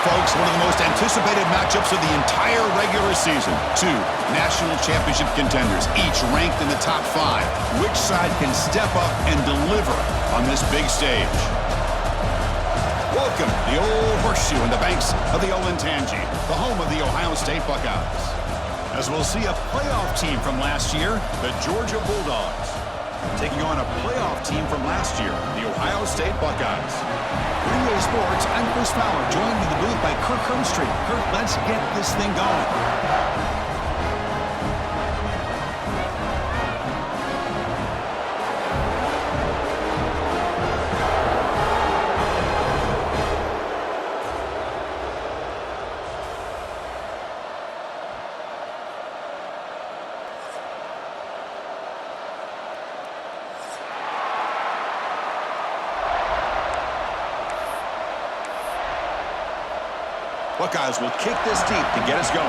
folks, one of the most anticipated matchups of the entire regular season. Two national championship contenders, each ranked in the top 5. Which side can step up and deliver on this big stage? Welcome to the Old Horseshoe on the banks of the Olentangy, the home of the Ohio State Buckeyes. As we'll see a playoff team from last year, the Georgia Bulldogs, taking on a playoff team from last year, the Ohio State Buckeyes. UGA Sports, I'm Chris Fowler, joined in the booth by Kirk Hermstreet. Kirk, let's get this thing going. Buckeyes will kick this deep to get us going.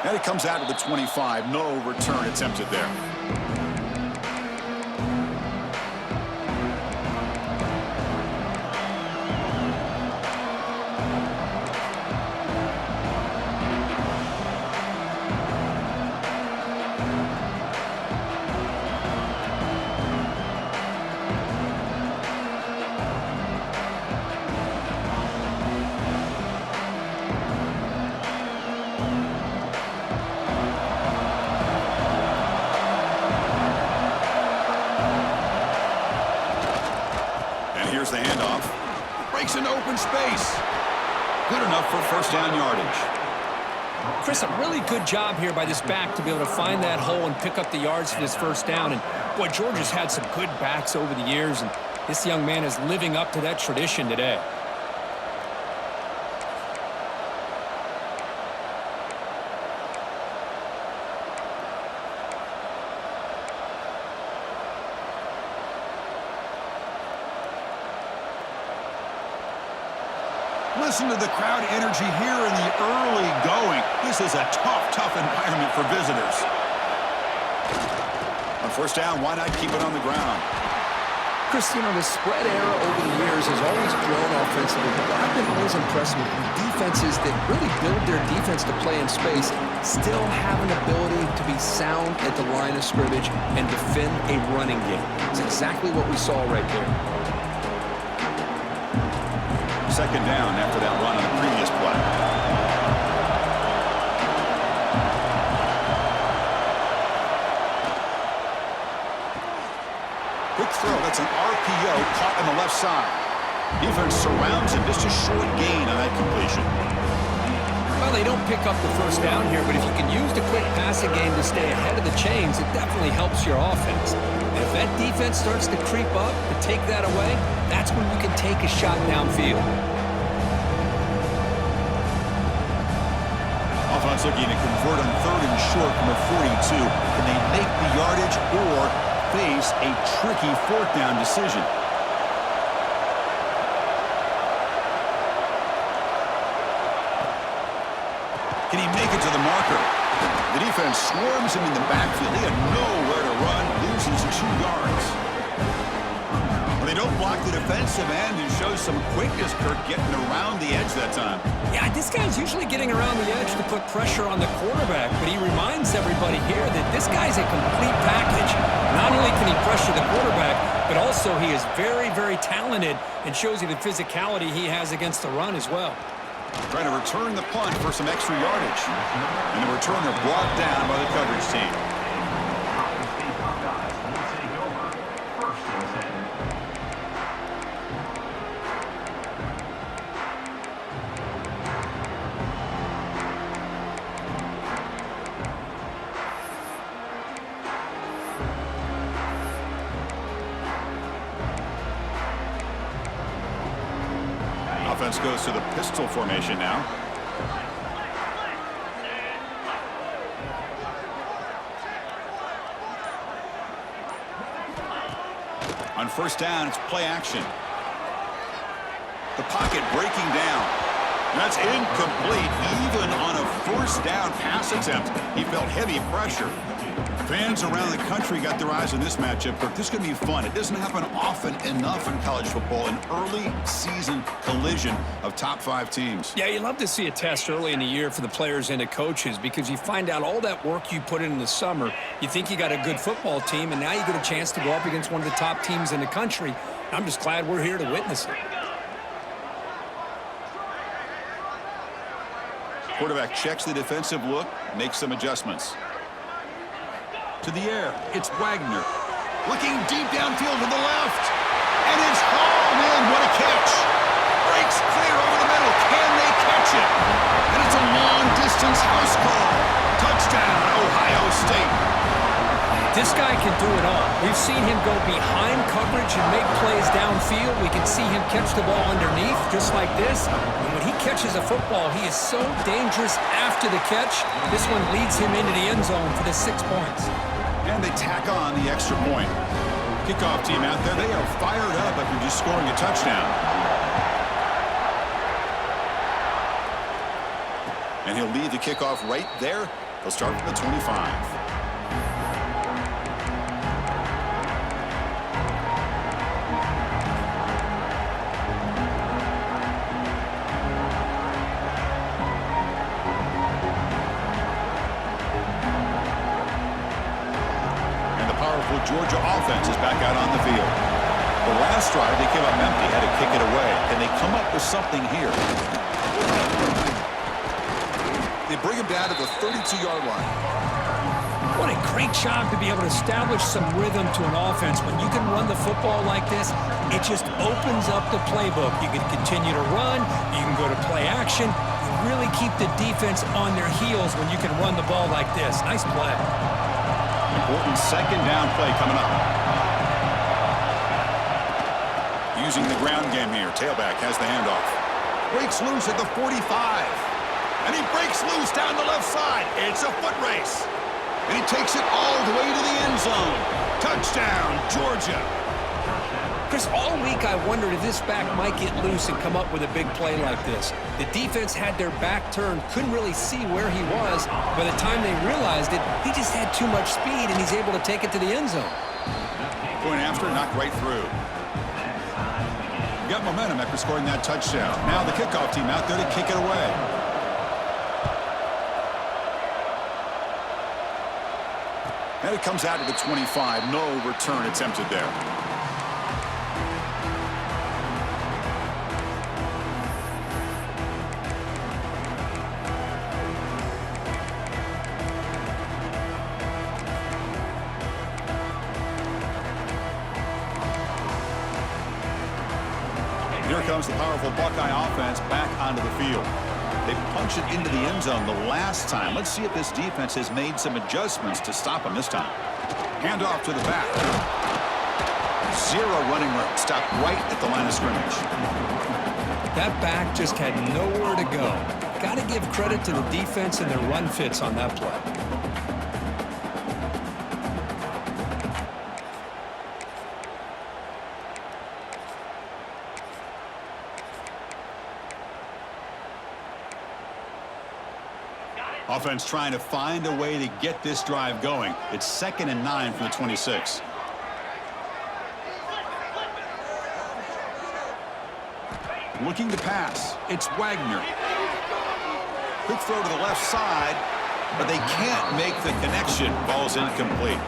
And it comes out to the 25. No return attempted there. Here's the handoff. Breaks into open space. Good enough for first down yardage. Chris, a really good job here by this back to be able to find that hole and pick up the yards for this first down. And, boy, Georgia's had some good backs over the years, and this young man is living up to that tradition today. Listen to the crowd energy here in the early going. This is a tough environment for visitors. On first down, why not keep it on the ground? Chris, you know, the spread era over the years has always grown offensively, but I've been always impressed with defenses that really build their defense to play in space, still have an ability to be sound at the line of scrimmage and defend a running game. It's exactly what we saw right there. Second down after that run on the previous play. Quick throw. That's an RPO caught on the left side. Defense surrounds him. Just a short gain on that completion. Well, they don't pick up the first down here, but if you can use the quick passing game to stay ahead of the chains, it definitely helps your offense. And if that defense starts to creep up and take that away, that's when you can take a shot downfield. Offense looking to convert on third and short from the 42. Can they make the yardage or face a tricky fourth down decision? Can he make it to the marker? The defense swarms him in the backfield. He had nowhere to run, loses 2 yards. Well, they don't block the defensive end and shows some quickness, Kirk, getting around the edge that time. Yeah, this guy's usually getting around the edge to put pressure on the quarterback, but he reminds everybody here that this guy's a complete package. Not only can he pressure the quarterback, but also he is very talented and shows you the physicality he has against the run as well. Trying to return the punt for some extra yardage. And the returner brought down by the coverage team. Offense goes to the pistol formation now. On first down, it's play action. The pocket breaking down. That's incomplete. Even on a first down pass attempt, he felt heavy pressure. Fans around the country got their eyes on this matchup, but this is going to be fun. It doesn't happen often enough in college football, an early season collision of top 5 teams. Yeah, you love to see a test early in the year for the players and the coaches because you find out all that work you put in the summer. You think you got a good football team, and now you get a chance to go up against one of the top teams in the country. I'm just glad we're here to witness it. Quarterback checks the defensive look, makes some adjustments. To the air, it's Wagner. Looking deep downfield to the left. And it's hauled in. What a catch. Breaks clear over the middle. Can they catch it? And it's a long-distance house call. Touchdown, Ohio State. This guy can do it all. We've seen him go behind coverage and make plays downfield. We can see him catch the ball underneath, just like this. And when he catches a football, he is so dangerous after the catch. This one leads him into the end zone for the 6 points. And they tack on the extra point. Kickoff team out there, they are fired up after just scoring a touchdown. And he'll lead the kickoff right there. They'll start from the 25. Georgia offense is back out on the field. The last drive, they came up empty, had to kick it away. Can they come up with something here? They bring him down to the 32-yard line. What a great job to be able to establish some rhythm to an offense. When you can run the football like this, it just opens up the playbook. You can continue to run. You can go to play action. You really keep the defense on their heels when you can run the ball like this. Nice play. Important second down play coming up. Using the ground game here. Tailback has the handoff. Breaks loose at the 45. And he breaks loose down the left side. It's a foot race. And he takes it all the way to the end zone. Touchdown, Georgia. Chris, all week I wondered if this back might get loose and come up with a big play like this. The defense had their back turned, couldn't really see where he was. By the time they realized it, he just had too much speed, and he's able to take it to the end zone. Going after, knocked right through. Got momentum after scoring that touchdown. Now the kickoff team out there to kick it away. And it comes out to the 25. No return attempted there. Here comes the powerful Buckeye offense back onto the field. They punched it into the end zone the last time. Let's see if this defense has made some adjustments to stop them this time. Handoff to the back. Zero running room. Stopped right at the line of scrimmage. That back just had nowhere to go. Got to give credit to the defense and their run fits on that play. Offense trying to find a way to get this drive going. It's 2nd and 9 from the 26. Looking to pass. It's Wagner. Quick throw to the left side, but they can't make the connection. Ball's incomplete.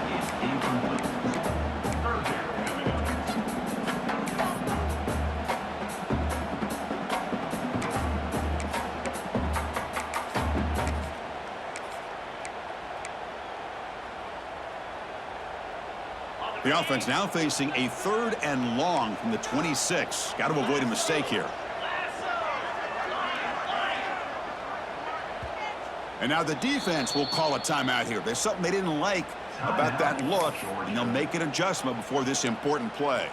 The offense now facing a 3rd and long from the 26. Got to avoid a mistake here. And now the defense will call a timeout here. There's something they didn't like about that look, and they'll make an adjustment before this important play.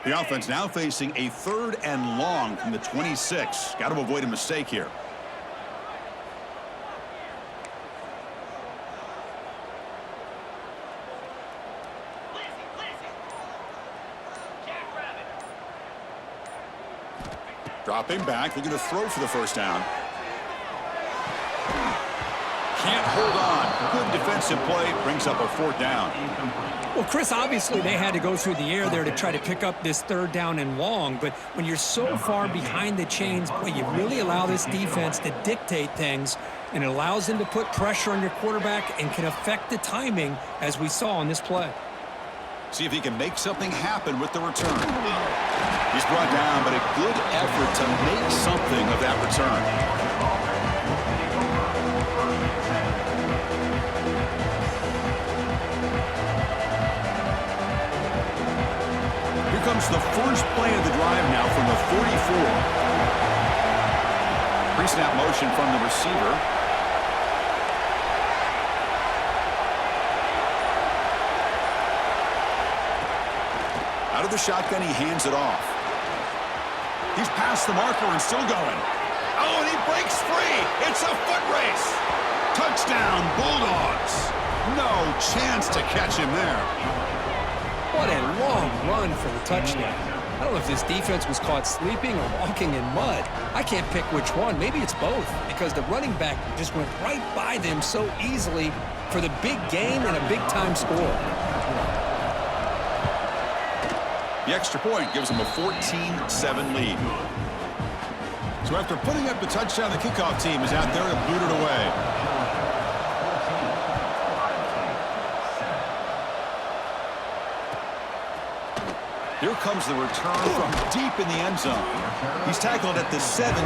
The offense now facing a 3rd and long from the 26. Got to avoid a mistake here. Dropping back, looking to throw for the first down. Can't hold on. Good defensive play, brings up a fourth down. Well, Chris, obviously they had to go through the air there to try to pick up this third down and long, but when you're so far behind the chains, boy, you really allow this defense to dictate things, and it allows them to put pressure on your quarterback and can affect the timing, as we saw on this play. See if he can make something happen with the return. He's brought down, but a good effort to make something of that return. Comes the first play of the drive now from the 44. Pre-snap motion from the receiver. Out of the shotgun, he hands it off. He's past the marker and still going. Oh, and he breaks free. It's a foot race. Touchdown, Bulldogs. No chance to catch him there. What a long run for the touchdown. I don't know if this defense was caught sleeping or walking in mud. I can't pick which one. Maybe it's both, because the running back just went right by them so easily for the big gain and a big-time score. The extra point gives them a 14-7 lead. So after putting up the touchdown, the kickoff team is out there to boot it away. Here comes the return from deep in the end zone. He's tackled at the 17,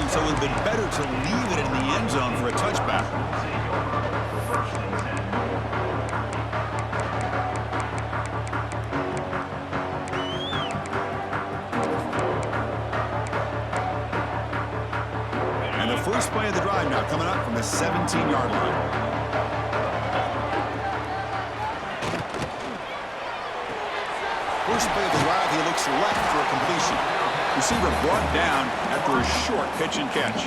so it would have been better to leave it in the end zone for a touchback. And the first play of the drive now coming up from the 17-yard line. First play of the drive, he looks left for a completion. Receiver brought down after a short pitch and catch.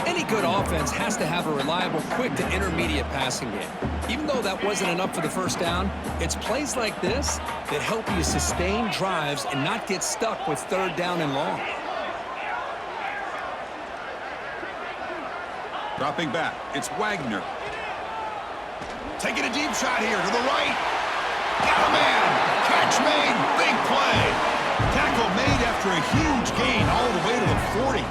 Any good offense has to have a reliable, quick to intermediate passing game. Even though that wasn't enough for the first down, it's plays like this that help you sustain drives and not get stuck with third down and long. Dropping back, it's Wagner. Taking a deep shot here to the right. Got a man. Catch made. Big play. Tackle made after a huge gain all the way to the 40.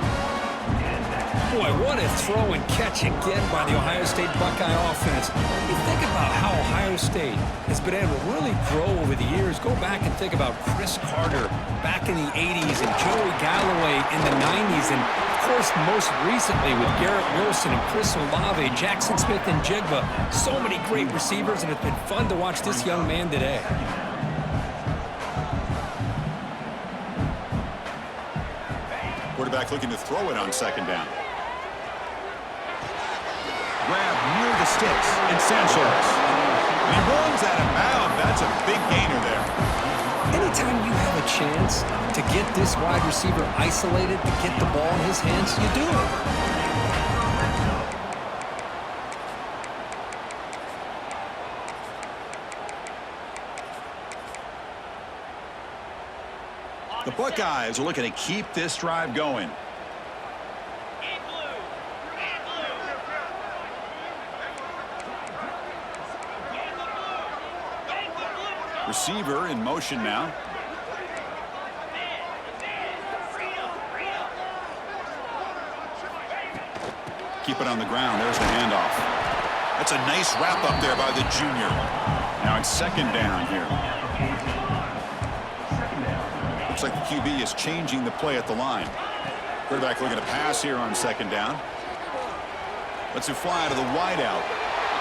Boy, what a throw and catch again by the Ohio State Buckeye offense. You think about how Ohio State has been able to really grow over the years. Go back and think about Chris Carter back in the 80s and Joey Galloway in the 90s. And, of course, most recently with Garrett Wilson and Chris Olave, Jackson Smith and Jigba. So many great receivers, and it's been fun to watch this young man today. Quarterback looking to throw it on second down. Grab near the sticks, and Sanchez. And he runs out of bounds. That's a big gainer there. Anytime you have a chance to get this wide receiver isolated, to get the ball in his hands, you do it. The Buckeyes are looking to keep this drive going. Receiver in motion now. Keep it on the ground. There's the handoff. That's a nice wrap up there by the junior. Now it's second down here. Looks like the QB is changing the play at the line. Quarterback looking to pass here on second down. Lets it fly to the wideout.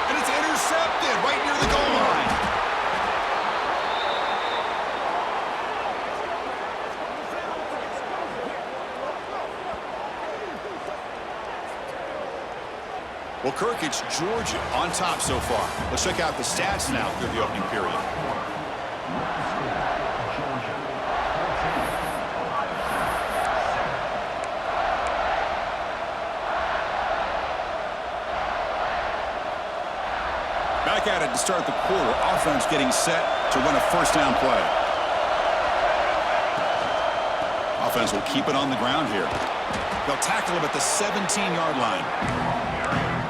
And it's intercepted right near the goal line. Well, Kirk, it's Georgia on top so far. Let's check out the stats now through the opening period. Back at it to start the quarter. Offense getting set to run a first down play. offense will keep it on the ground here. They'll tackle him at the 17-yard line.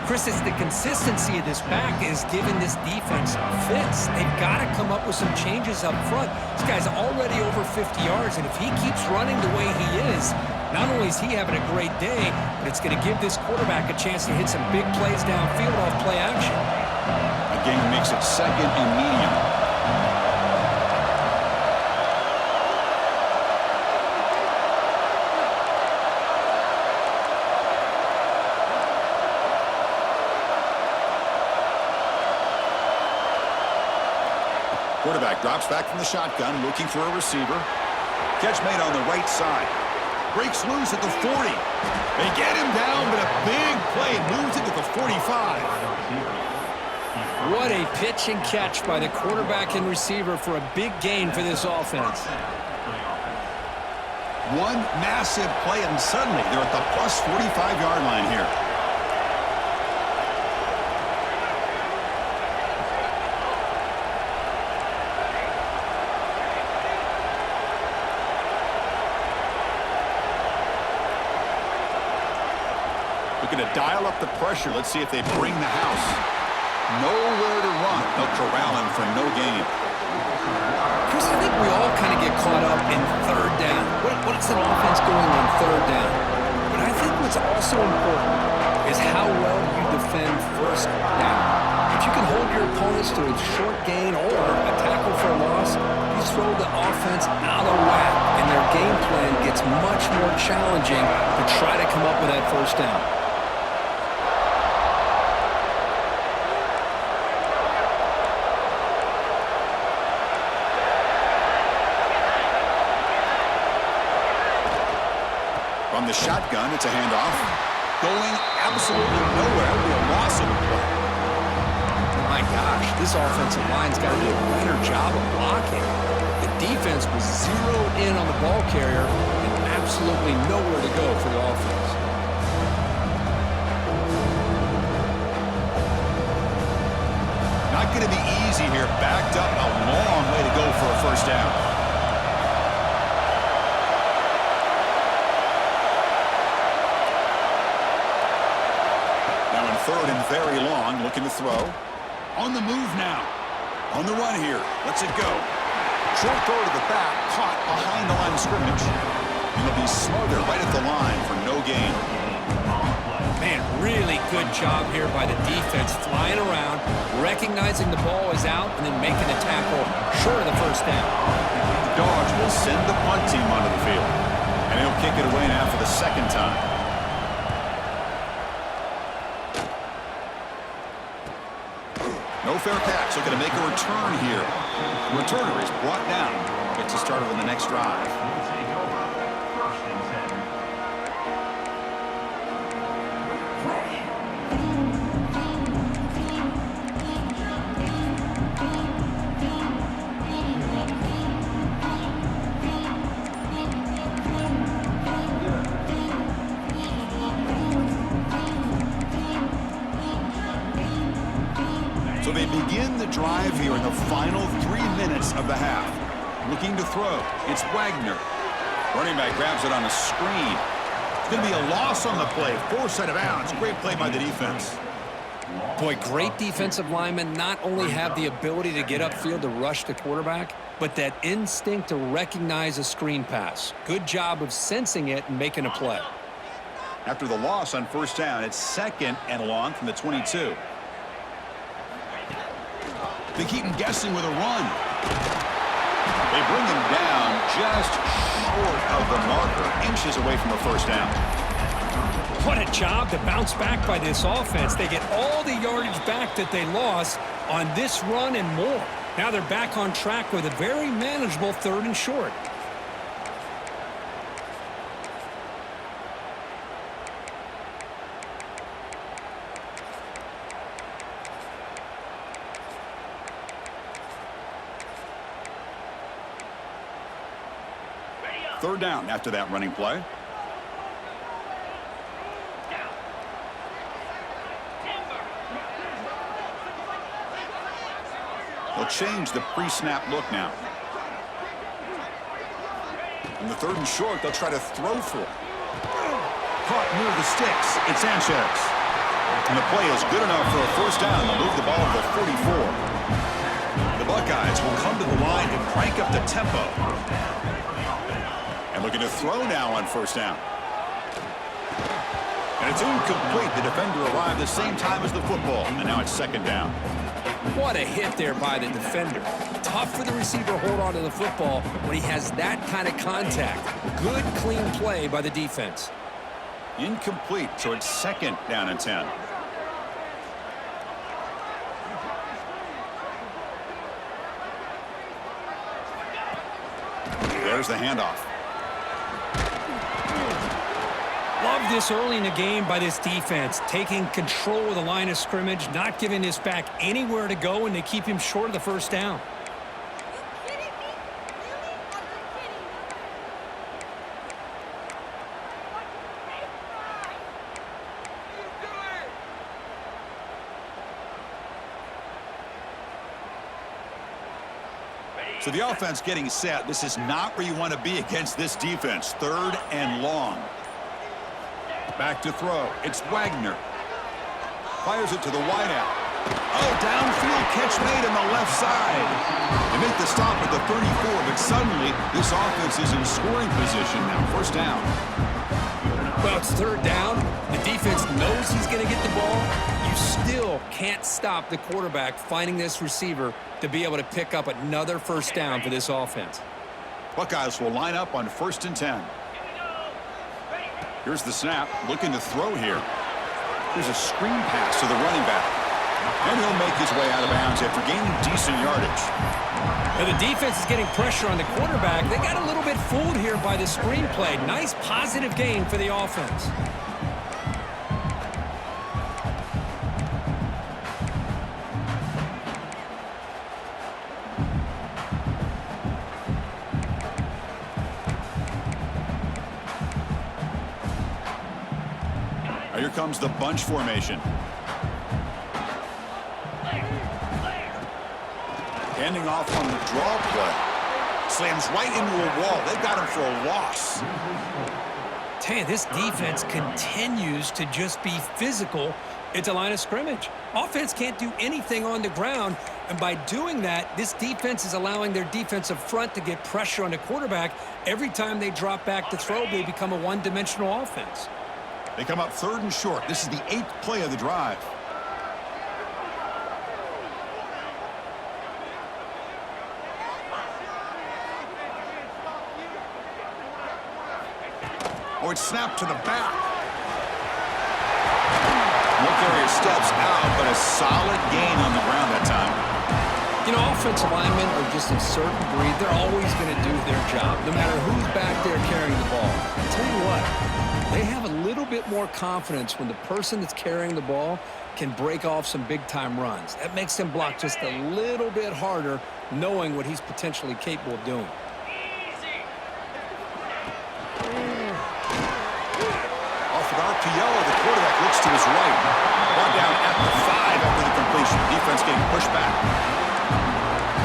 Chris, it's the consistency of this back is giving this defense fits. They've got to come up with some changes up front. This guy's already over 50 yards, and if he keeps running the way he is, not only is he having a great day, but it's going to give this quarterback a chance to hit some big plays downfield off play action. The game makes it 2nd and medium. Quarterback drops back from the shotgun, looking for a receiver. Catch made on the right side. Breaks loose at the 40. They get him down, but a big play moves it to the 45. What a pitch and catch by the quarterback and receiver for a big gain for this offense. One massive play, and suddenly they're at the plus 45-yard line here. Looking to dial up the pressure. Let's see if they bring the house. Nowhere to run. They'll corral him for no gain. Chris, I think we all kind of get caught up in third down. What's an offense doing on third down? But I think what's also important is how well you defend first down. If you can hold your opponents to a short gain or a tackle for a loss, you throw the offense out of whack, and their game plan gets much more challenging to try to come up with that first down. From the shotgun, it's a handoff. Going absolutely nowhere. It'll be a loss of the play. My gosh, this offensive line's got to do a better job of blocking. The defense was zeroed in on the ball carrier and absolutely nowhere to go for the offense. Not going to be easy here. Backed up, a long way to go for a first down. Third and very long, looking to throw. On the move now. On the run here. Lets it go. Short throw to the back, caught behind the line of scrimmage. He'll be smothered right at the line for no gain. Man, really good job here by the defense, flying around, recognizing the ball is out, and then making a tackle short of the first down. The Dogs will send the punt team onto the field. And he'll kick it away now for the second time. No fair catch. Looking to make a return here. The returner is brought down. Gets us started on the next drive. So they begin the drive here in the final 3 minutes of the half. Looking to throw. It's Wagner. Running back grabs it on a screen. It's going to be a loss on the play. Forced out of bounds. Great play by the defense. Boy, great defensive linemen not only have the ability to get upfield to rush the quarterback, but that instinct to recognize a screen pass. Good job of sensing it and making a play. After the loss on first down, it's 2nd and long from the 22. They keep him guessing with a run. They bring him down just short of the marker, inches away from the first down. What a job to bounce back by this offense. They get all the yardage back that they lost on this run and more. Now they're back on track with a very manageable 3rd and short. Third down after that running play. They'll change the pre-snap look now. In the 3rd and short, they'll try to throw for it. Caught near the sticks. It's Sanchez. And the play is good enough for a first down. They'll move the ball to the 44. The Buckeyes will come to the line to crank up the tempo. And looking to throw now on first down. And it's incomplete. The defender arrived the same time as the football. And now it's 2nd down. What a hit there by the defender. Tough for the receiver to hold on to the football when he has that kind of contact. Good, clean play by the defense. Incomplete, so it's 2nd down and 10. There's the handoff. Love this early in the game by this defense, taking control of the line of scrimmage, not giving this back anywhere to go, and they keep him short of the first down. So the offense getting set. This is not where you want to be against this defense. 3rd and long. Back to throw. It's Wagner. Fires it to the wideout. Oh, downfield catch made on the left side. They make the stop at the 34, but suddenly this offense is in scoring position now. First down. Well, it's 3rd down. The defense knows he's going to get the ball. You still can't stop the quarterback finding this receiver to be able to pick up another first down for this offense. Buckeyes will line up on 1st and 10. Here's the snap, looking to throw here. Here's a screen pass to the running back. And he'll make his way out of bounds after gaining decent yardage. And the defense is getting pressure on the quarterback. They got a little bit fooled here by the screen play. Nice positive gain for the offense. Here comes the bunch formation. Handing off on the draw play. Slams right into a wall. They got him for a loss. Tell you, this defense continues to just be physical at the line of scrimmage. Offense can't do anything on the ground, and by doing that, this defense is allowing their defensive front to get pressure on the quarterback. Every time they drop back to throw, they become a one-dimensional offense. They come up 3rd and short. This is the 8th play of the drive. Oh, it's snapped to the back. Mulcair steps out, but a solid gain on the ground that time. You know, offensive linemen are just a certain breed. They're always going to do their job, no matter who's back there carrying the ball. I'll tell you what, they have a little bit more confidence when the person that's carrying the ball can break off some big-time runs. That makes them block just a little bit harder, knowing what he's potentially capable of doing. Off an RPO, the quarterback looks to his right. Brought down at the 5 after the completion. Defense getting pushed back.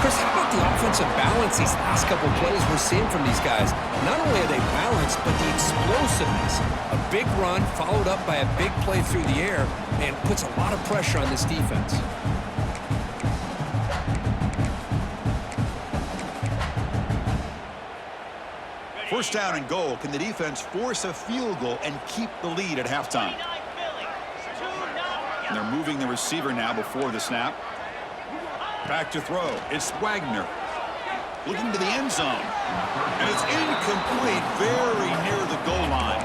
Chris, how about the offensive balance these last couple of plays we're seeing from these guys? Not only are they balanced, but the explosiveness. A big run followed up by a big play through the air and puts a lot of pressure on this defense. First down and goal. Can the defense force a field goal and keep the lead at halftime? And they're moving the receiver now before the snap. Back to throw. It's Wagner. Looking to the end zone. And it's incomplete, very near the goal line.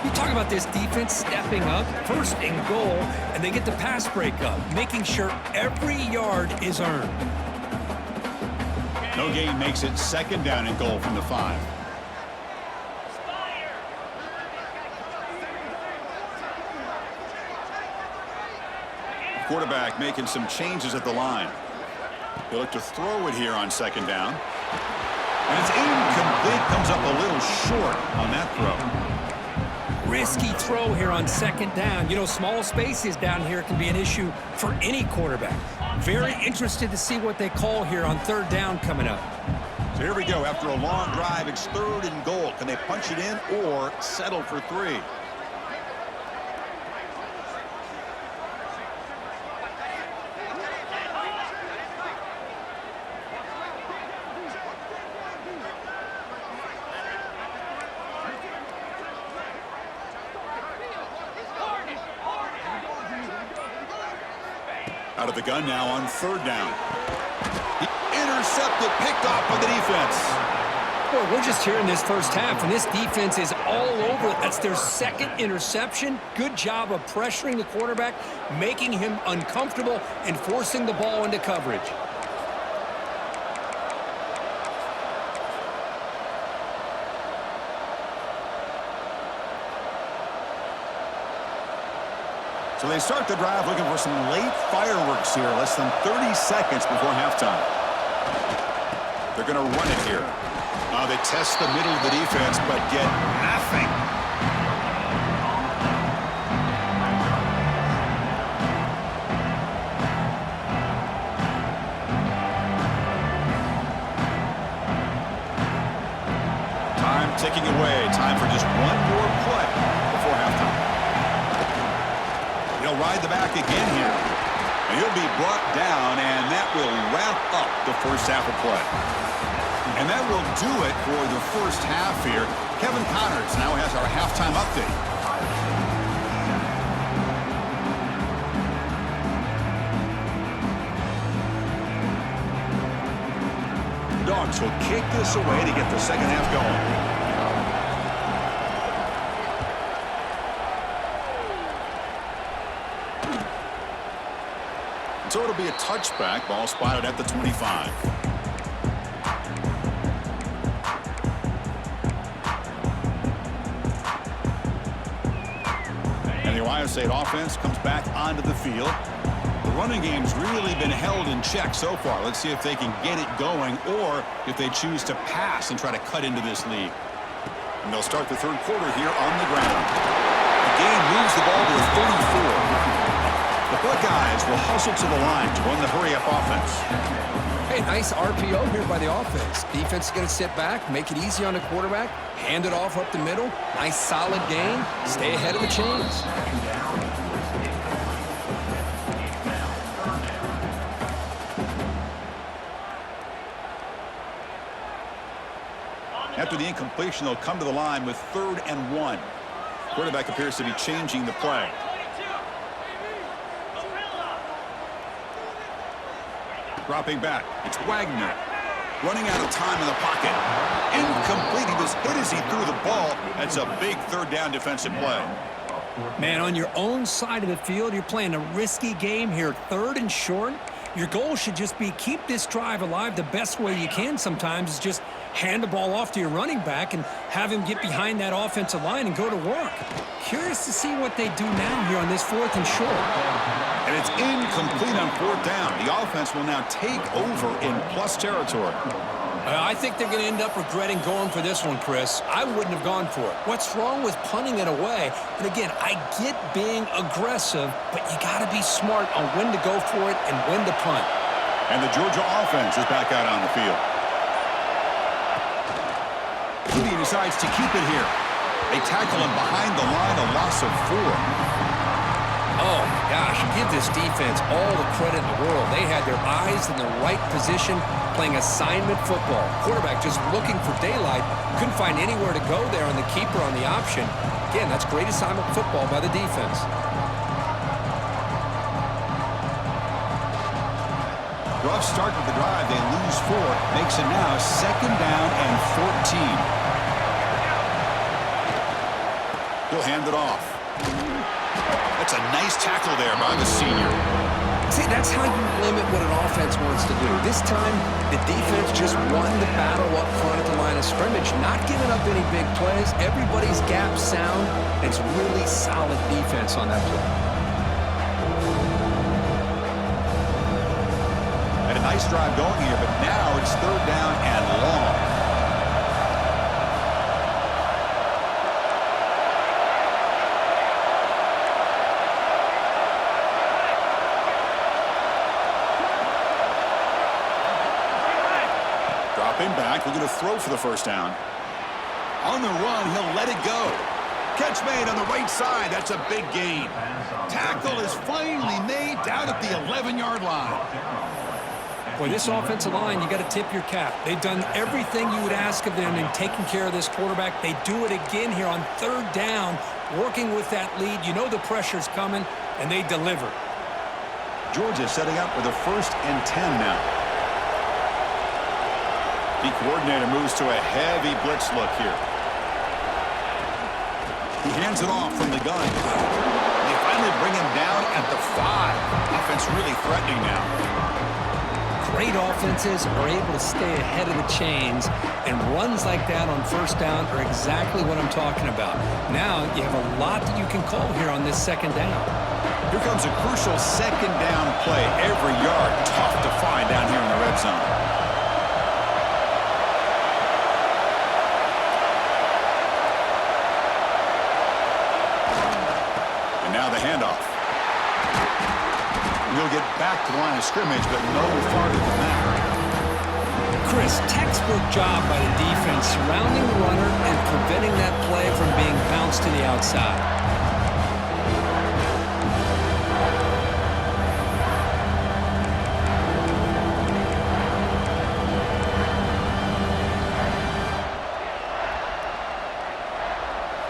You talk about this defense stepping up, 1st and goal, and they get the pass breakup, making sure every yard is earned. No gain makes it 2nd down and goal from the 5. Quarterback making some changes at the line. He'll look to throw it here on 2nd down. And it's incomplete. Comes up a little short on that throw. Risky throw here on 2nd down. You know, small spaces down here can be an issue for any quarterback. Very interested to see what they call here on 3rd down coming up. So So here we go. After a long drive, it's 3rd and goal. Can they punch it in or settle for 3? Out of the gun now on 3rd down. Intercepted, picked off by the defense. Boy, we're just here in this first half, and this defense is all over. That's their 2nd interception. Good job of pressuring the quarterback, making him uncomfortable, and forcing the ball into coverage. So they start the drive looking for some late fireworks here. Less than 30 seconds before halftime. They're going to run it here. They test the middle of the defense, but get nothing. Time ticking away. Time for just one more play before halftime. He'll ride the back again here. And he'll be brought down, and that will wrap up the first half of play. And that will do it for the first half here. Kevin Connors now has our halftime update. Dogs will kick this away to get the second half going. So it'll be a touchback. Ball spotted at the 25. And the Ohio State offense comes back onto the field. The running game's really been held in check so far. Let's see if they can get it going or if they choose to pass and try to cut into this lead. And they'll start the 3rd quarter here on the ground. The game moves the ball to a 34. The Buckeyes will hustle to the line to run the hurry-up offense. Hey, nice RPO here by the offense. Defense is going to sit back, make it easy on the quarterback, hand it off up the middle. Nice solid gain. Stay ahead of the chains. After the incompletion, they'll come to the line with 3rd and 1. Quarterback appears to be changing the play. Dropping back, it's Wagner. Running out of time in the pocket. Incomplete. He was hit as he threw the ball. That's a big 3rd down defensive play. Man, on your own side of the field, you're playing a risky game here. 3rd and short. Your goal should just be keep this drive alive. The best way you can sometimes is just hand the ball off to your running back and have him get behind that offensive line and go to work. Curious to see what they do now here on this 4th and short. And it's incomplete on 4th down. The offense will now take over in plus territory. I think they're going to end up regretting going for this one, Chris. I wouldn't have gone for it. What's wrong with punting it away? And again, I get being aggressive, but you got to be smart on when to go for it and when to punt. And the Georgia offense is back out on the field. He decides to keep it here. They tackle him behind the line, a loss of 4. Oh, my gosh, give this defense all the credit in the world. They had their eyes in the right position, playing assignment football. Quarterback just looking for daylight, couldn't find anywhere to go there on the keeper on the option. Again, that's great assignment football by the defense. Rough start to the drive. They lose 4. Makes it now 2nd down and 14. He'll hand it off. That's a nice tackle there by the senior. See, that's how you limit what an offense wants to do. This time, the defense just won the battle up front at the line of scrimmage, not giving up any big plays. Everybody's gap sound. It's really solid defense on that play. Had a nice drive going here, but now it's 3rd down and long. Dropping back, looking to throw for the first down. On the run, he'll let it go. Catch made on the right side. That's a big gain. Tackle is finally made down at the 11-yard line. Boy, this offensive line, you got to tip your cap. They've done everything you would ask of them in taking care of this quarterback. They do it again here on third down, working with that lead. You know the pressure's coming, and they deliver. Georgia setting up with a 1st and 10 now. The coordinator moves to a heavy blitz look here. He hands it off from the gun. They finally bring him down at the 5. Offense really threatening now. Great offenses are able to stay ahead of the chains, and runs like that on first down are exactly what I'm talking about. Now you have a lot that you can call here on this second down. Here comes a crucial second down play. Every yard tough to find down here in the red zone. Now the handoff. He'll get back to the line of scrimmage, but no farther than that. Chris, textbook job by the defense surrounding the runner and preventing that play from being bounced to the outside.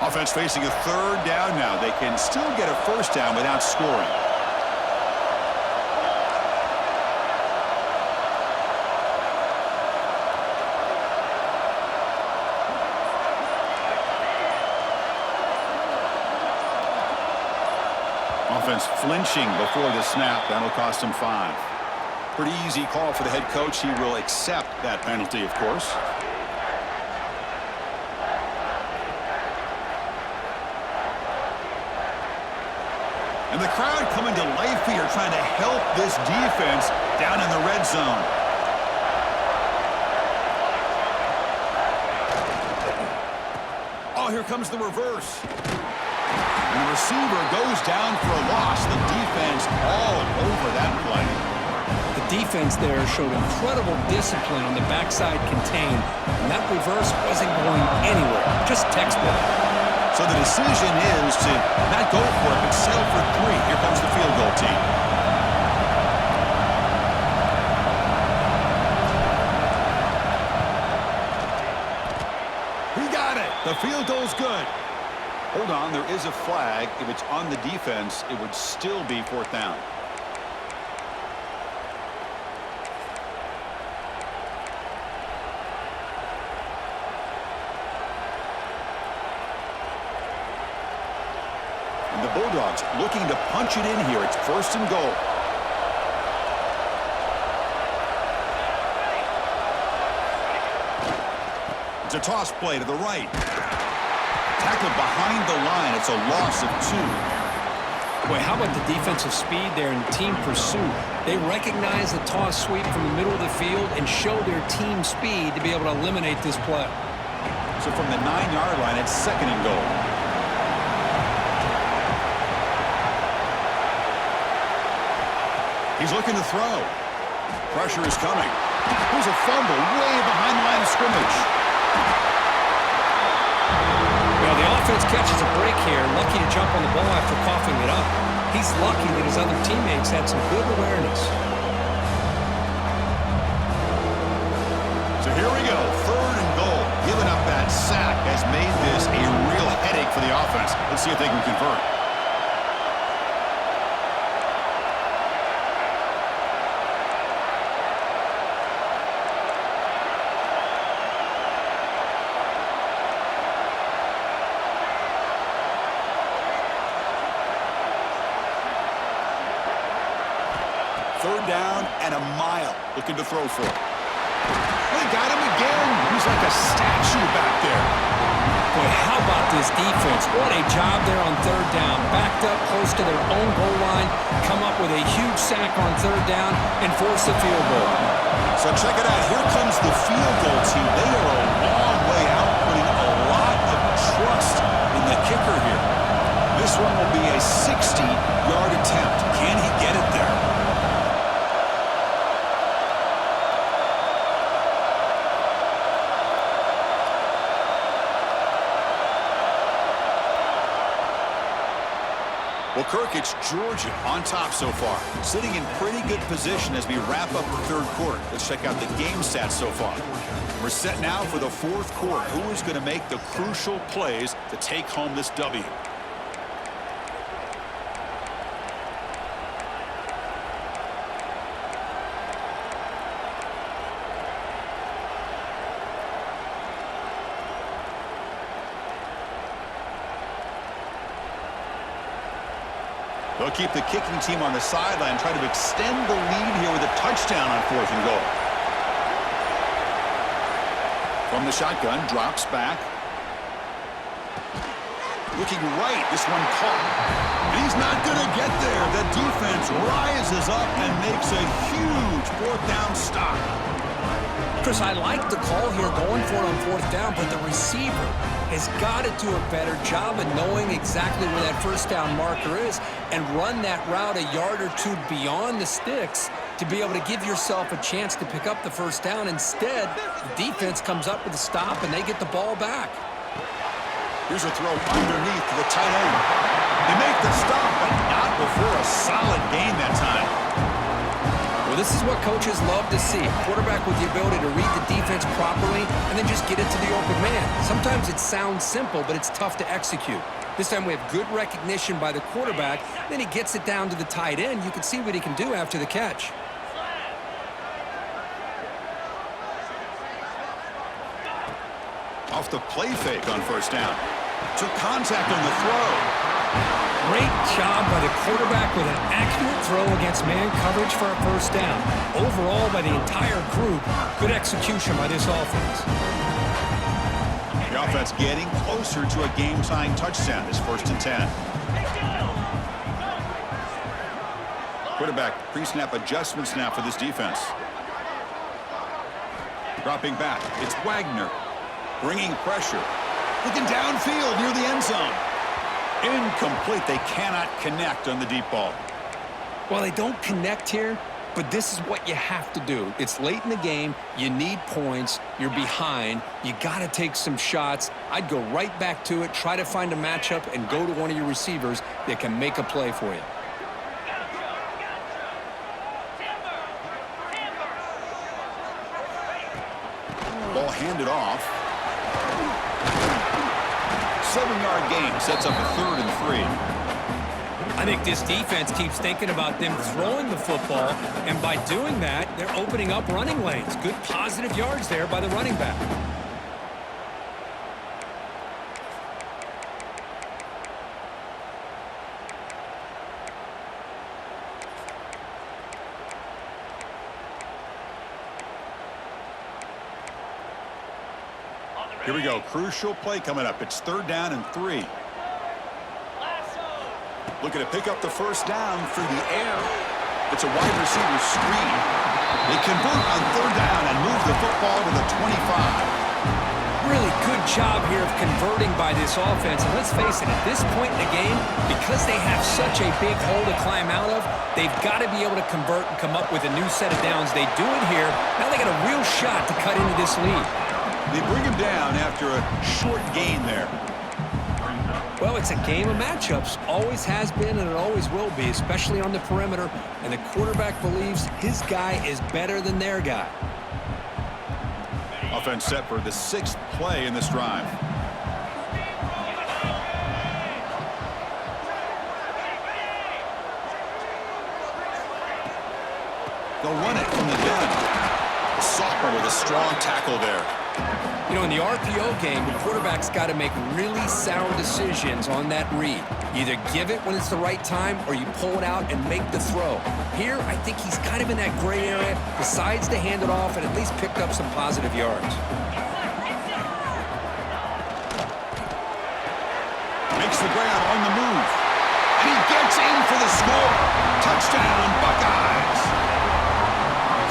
Offense facing a third down now. They can still get a first down without scoring. Offense flinching before the snap. That'll cost him 5. Pretty easy call for the head coach. He will accept that penalty, of course. And the crowd coming to life here, trying to help this defense down in the red zone. Oh, here comes the reverse. And the receiver goes down for a loss. The defense all over that play. The defense there showed incredible discipline on the backside contain, and that reverse wasn't going anywhere, just textbook. So the decision is to not go for it, but settle for 3. Here comes the field goal team. He got it. The field goal's good. Hold on, there is a flag. If it's on the defense, it would still be 4th down. And the Bulldogs looking to punch it in here. It's 1st and goal. It's a toss play to the right. Tackled behind the line. It's a loss of 2. Boy, how about the defensive speed there and team pursuit? They recognize the toss sweep from the middle of the field and show their team speed to be able to eliminate this play. So from the 9-yard line, it's 2nd and goal. He's looking to throw. Pressure is coming. There's a fumble way behind the line of scrimmage. Well, the offense catches a break here, lucky to jump on the ball after coughing it up. He's lucky that his other teammates had some good awareness. So here we go, 3rd and goal. Giving up that sack has made this a real headache for the offense. Let's see if they can convert. Third down and a mile. Looking to throw for it. They got him again. He's like a statue back there. Boy, how about this defense? What a job there on third down. Backed up close to their own goal line, come up with a huge sack on third down, and force the field goal. So check it out. Here comes the field goal team. They are a long way out, putting a lot of trust in the kicker here. This one will be a 60-yard attempt. Can he get it there? Well, Kirk, it's Georgia on top so far, sitting in pretty good position as we wrap up the third quarter. Let's check out the game stats so far. We're set now for the fourth quarter. Who is going to make the crucial plays to take home this W? They'll keep the kicking team on the sideline, try to extend the lead here with a touchdown on 4th and goal. From the shotgun, drops back. Looking right, this one caught. And he's not going to get there. The defense rises up and makes a huge 4th down stop. Chris, I like the call here going for it on 4th down, but the receiver has got to do a better job of knowing exactly where that 1st down marker is and run that route a yard or two beyond the sticks to be able to give yourself a chance to pick up the 1st down. Instead, the defense comes up with a stop and they get the ball back. Here's a throw underneath to the tight end. They make the stop, but not before a solid gain that time. Well, this is what coaches love to see. A quarterback with the ability to read the defense properly and then just get it to the open man. Sometimes it sounds simple, but it's tough to execute. This time we have good recognition by the quarterback. Then he gets it down to the tight end. You can see what he can do after the catch. Off the play fake on 1st down. Took contact on the throw. Great job by the quarterback with an accurate throw against man coverage for a 1st down. Overall, by the entire group, good execution by this offense. The offense getting closer to a game-tying touchdown. It's 1st and 10. Quarterback pre-snap adjustment snap for this defense. Dropping back, it's Wagner. Bringing pressure. Looking downfield near the end zone. Incomplete. They cannot connect on the deep ball. Well, they don't connect here, but this is what you have to do. It's late in the game. You need points. You're behind. You got to take some shots. I'd go right back to it, try to find a matchup, and go to one of your receivers that can make a play for you. Ball handed off. 7-yard gain sets up a 3rd and 3. I think this defense keeps thinking about them throwing the football, and by doing that, they're opening up running lanes. Good positive yards there by the running back. Here we go. Crucial play coming up. It's 3rd down and 3. Looking to pick up the 1st down through the air. It's a wide receiver screen. They convert on 3rd down and move the football to the 25. Really good job here of converting by this offense. And let's face it, at this point in the game, because they have such a big hole to climb out of, they've got to be able to convert and come up with a new set of downs. They do it here. Now they got a real shot to cut into this lead. They bring him down after a short gain there. Well, it's a game of matchups. Always has been and it always will be, especially on the perimeter. And the quarterback believes his guy is better than their guy. Offense set for the 6th play in this drive. They'll run it from the gun. The sophomore with a strong tackle there. You know, in the RPO game, the quarterback's got to make really sound decisions on that read. You either give it when it's the right time or you pull it out and make the throw. Here, I think he's kind of in that gray area, decides to hand it off and at least picked up some positive yards. Makes the ground on the move. And he gets in for the score. Touchdown, Buckeyes.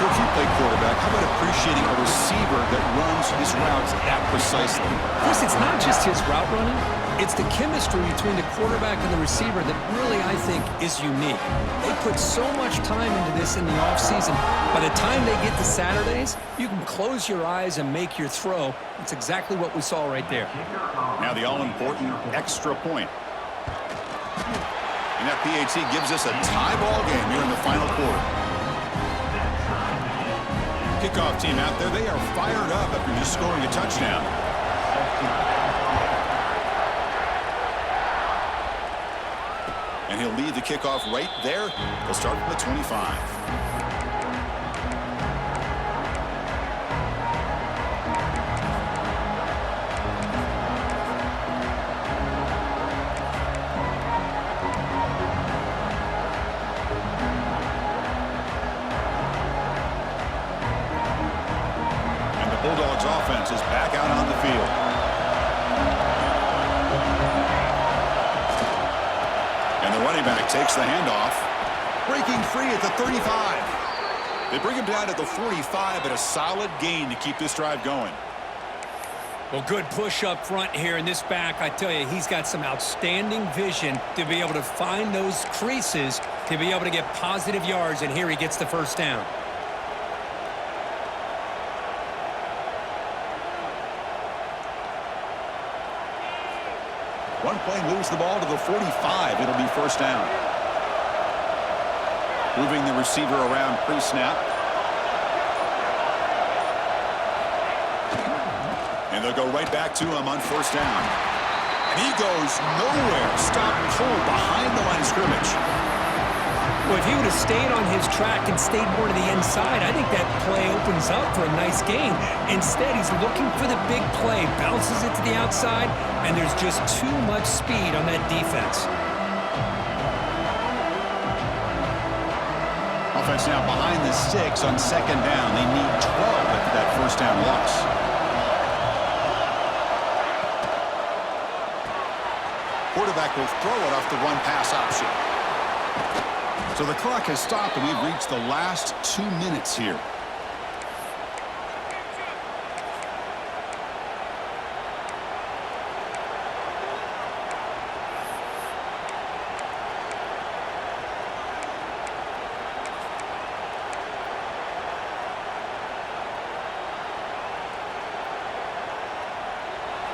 If you play quarterback, how about appreciating a receiver that runs his routes that precisely? Chris, it's not just his route running. It's the chemistry between the quarterback and the receiver that really, I think, is unique. They put so much time into this in the offseason. By the time they get to Saturdays, you can close your eyes and make your throw. It's exactly what we saw right there. Now the all-important extra point. And that PAT gives us a tie ball game here in the final quarter. Kickoff team out there, they are fired up after just scoring a touchdown. And he'll lead the kickoff right there. They'll start from the 25. Bulldogs offense is back out on the field. And the running back takes the handoff. Breaking free at the 35. They bring him down at the 45, but a solid gain to keep this drive going. Well, good push up front here in this back. I tell you, he's got some outstanding vision to be able to find those creases to be able to get positive yards, and here he gets the first down. One play moves the ball to the 45. It'll be first down. Moving the receiver around pre-snap. And they'll go right back to him on first down. And he goes nowhere. Stopped cold behind the line of scrimmage. Well, if he would have stayed on his track and stayed more to the inside, I think that play opens up for a nice gain. Instead, he's looking for the big play, bounces it to the outside, and there's just too much speed on that defense. Offense now behind the sticks on second down. They need 12 after that first down loss. Quarterback will throw it off the run-pass option. So the clock has stopped, and we've reached the last 2 minutes here.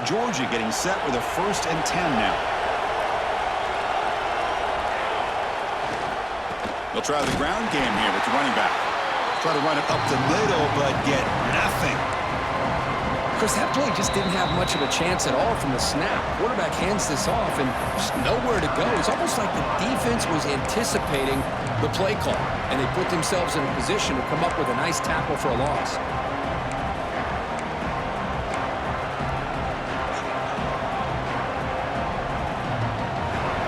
Georgia getting set with a 1st and 10 now. They'll try the ground game here with the running back. Try to run it up the middle, but get nothing. Chris, that play just didn't have much of a chance at all from the snap. Quarterback hands this off and just nowhere to go. It's almost like the defense was anticipating the play call, and they put themselves in a position to come up with a nice tackle for a loss.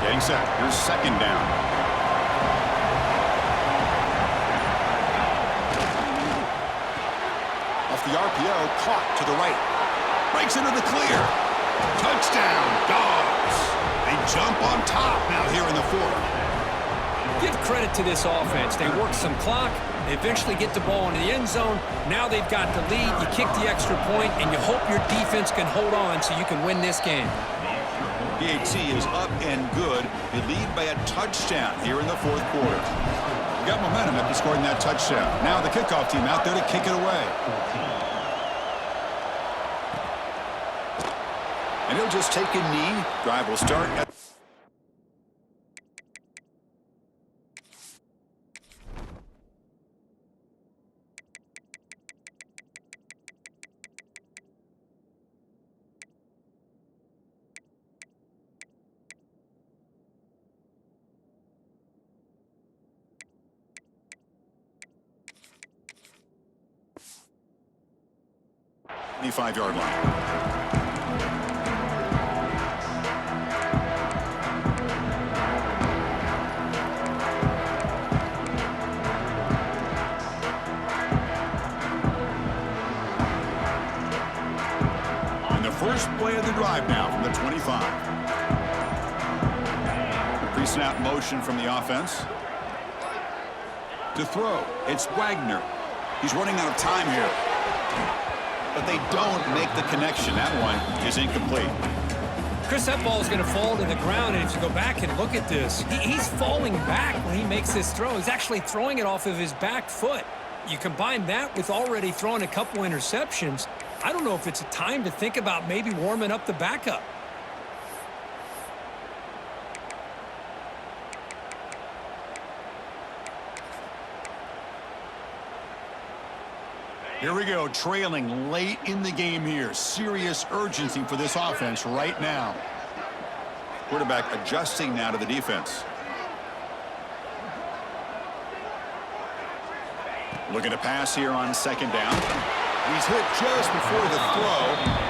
Getting set. Here's second down. Off the RPO, caught to the right. Breaks into the clear. Touchdown, Dogs. They jump on top now here in the 4th. Give credit to this offense. They work some clock. They eventually get the ball into the end zone. Now they've got the lead. You kick the extra point, and you hope your defense can hold on so you can win this game. PAT is up and good. They lead by a touchdown here in the 4th quarter. Got momentum after scoring that touchdown. Now the kickoff team out there to kick it away. And he'll just take a knee. Drive will start at the 5-yard line. On the first play of the drive now from the 25. The pre-snap motion from the offense. To throw, it's Wagner. He's running out of time here. But they don't make the connection. That one is incomplete. Chris, that ball is going to fall to the ground, and if you go back and look at this, he's falling back when he makes this throw. He's actually throwing it off of his back foot. You combine that with already throwing a couple interceptions, I don't know if it's a time to think about maybe warming up the backup. Here we go, trailing late in the game here. Serious urgency for this offense right now. Quarterback adjusting now to the defense. Looking to pass here on second down. He's hit just before the throw.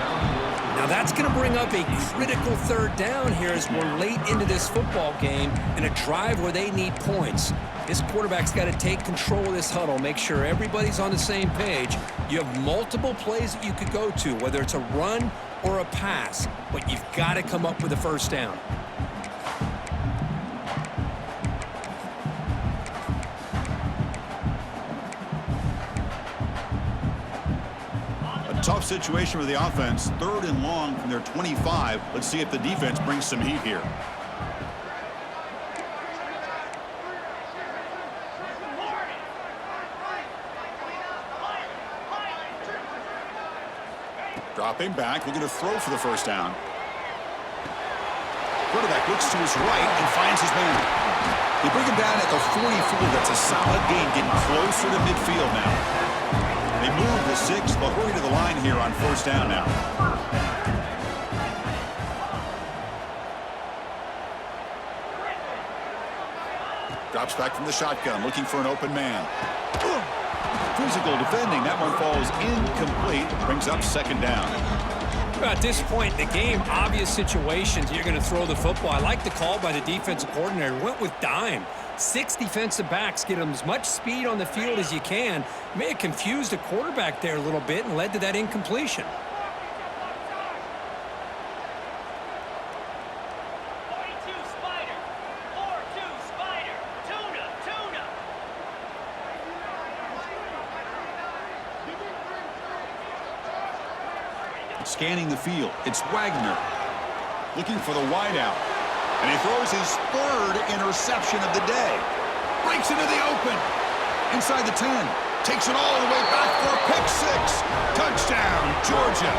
Now that's going to bring up a critical third down here as we're late into this football game in a drive where they need points. This quarterback's got to take control of this huddle, make sure everybody's on the same page. You have multiple plays that you could go to, whether it's a run or a pass, but you've got to come up with a first down. Tough situation for the offense. 3rd and long from their 25. Let's see if the defense brings some heat here. Dropping back, looking to throw for the first down. Quarterback looks to his right and finds his man. They bring him down at the 44. That's a solid gain, getting closer to midfield now. They move the 6. They'll hurry to the line here on first down now. Drops back from the shotgun, looking for an open man. Physical defending. That one falls incomplete. Brings up second down. At this point in the game, obvious situations, you're going to throw the football. I like the call by the defensive coordinator. Went with dime. 6 defensive backs, get them as much speed on the field as you can. May have confused the quarterback there a little bit and led to that incompletion. Scanning the field, it's Wagner looking for the wideout. And he throws his 3rd interception of the day. Breaks into the open. Inside the 10. Takes it all the way back for a pick 6. Touchdown, Georgia.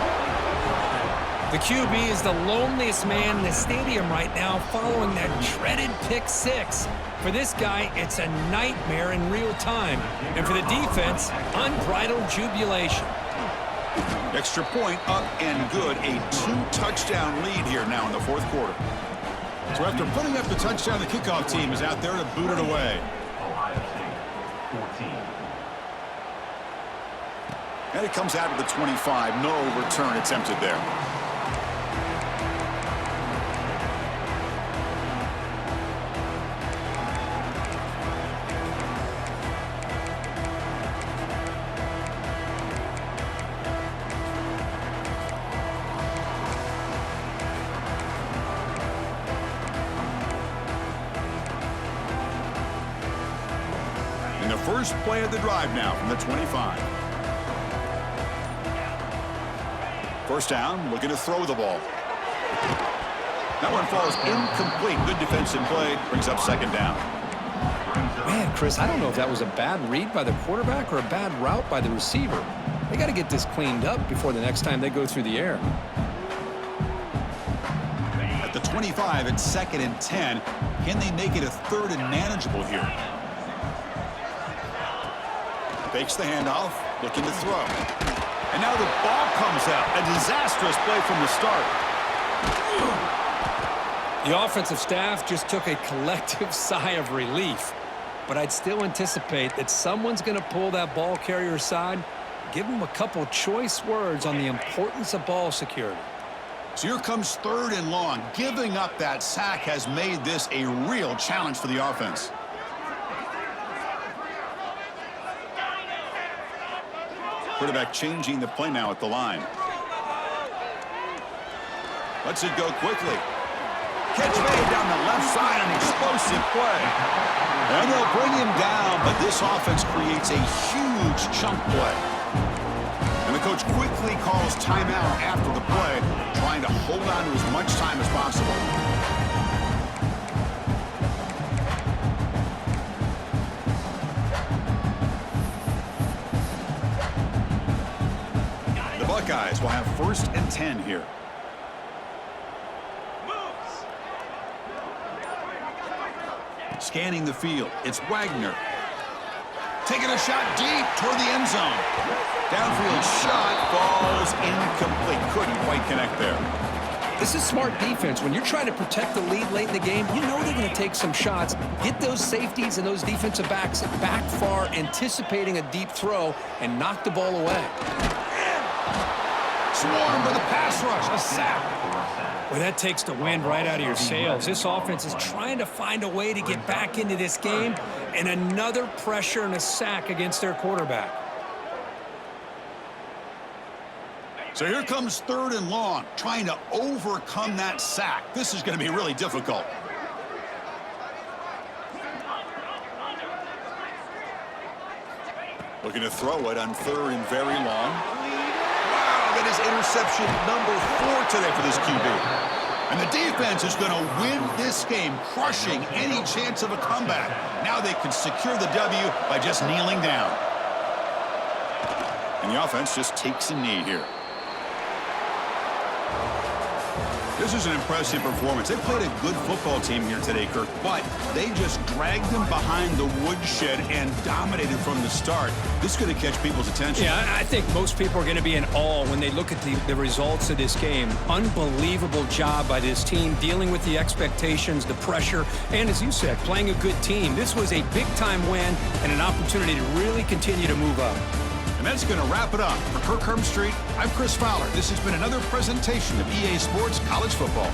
The QB is the loneliest man in the stadium right now following that dreaded pick 6. For this guy, it's a nightmare in real time. And for the defense, unbridled jubilation. Extra point up and good. A 2-touchdown lead here now in the 4th quarter. So after putting up the touchdown, the kickoff team is out there to boot it away. And it comes out of the 25. No return attempted there. First play of the drive now from the 25. First down, looking to throw the ball. That one falls incomplete. Good defensive play, brings up second down. Man, Chris, I don't know if that was a bad read by the quarterback or a bad route by the receiver. They got to get this cleaned up before the next time they go through the air. At the 25, it's 2nd and 10. Can they make it a 3rd and manageable here? Fakes the handoff, looking to throw. And now the ball comes out. A disastrous play from the start. The offensive staff just took a collective sigh of relief. But I'd still anticipate that someone's going to pull that ball carrier aside, give him a couple choice words on the importance of ball security. So here comes 3rd and long. Giving up that sack has made this a real challenge for the offense. Quarterback changing the play now at the line. Lets it go quickly. Catch made down the left side, an explosive play. And they'll bring him down, but this offense creates a huge chunk play. And the coach quickly calls timeout after the play, trying to hold on to as much time as possible. Buckeyes will have 1st and 10 here. Scanning the field, it's Wagner. Taking a shot deep toward the end zone. Downfield shot falls incomplete. Couldn't quite connect there. This is smart defense. When you're trying to protect the lead late in the game, you know they're going to take some shots, get those safeties and those defensive backs back far, anticipating a deep throw, and knock the ball away. Swarm with a pass rush, a sack. Well, that takes the wind right out of your sails. This offense is trying to find a way to get back into this game, and another pressure and a sack against their quarterback. So here comes 3rd and long, trying to overcome that sack. This is going to be really difficult. Looking to throw it on 3rd and very long. Wow, that is interception number 4 today for this QB. And the defense is going to win this game, crushing any chance of a comeback. Now they can secure the W by just kneeling down. And the offense just takes a knee here. This is an impressive performance. They played a good football team here today, Kirk, but they just dragged them behind the woodshed and dominated from the start. This is going to catch people's attention. Yeah, I think most people are going to be in awe when they look at the results of this game. Unbelievable job by this team, dealing with the expectations, the pressure, and as you said, playing a good team. This was a big-time win and an opportunity to really continue to move up. And that's going to wrap it up. For Kirk Street, I'm Chris Fowler. This has been another presentation of EA Sports College Football.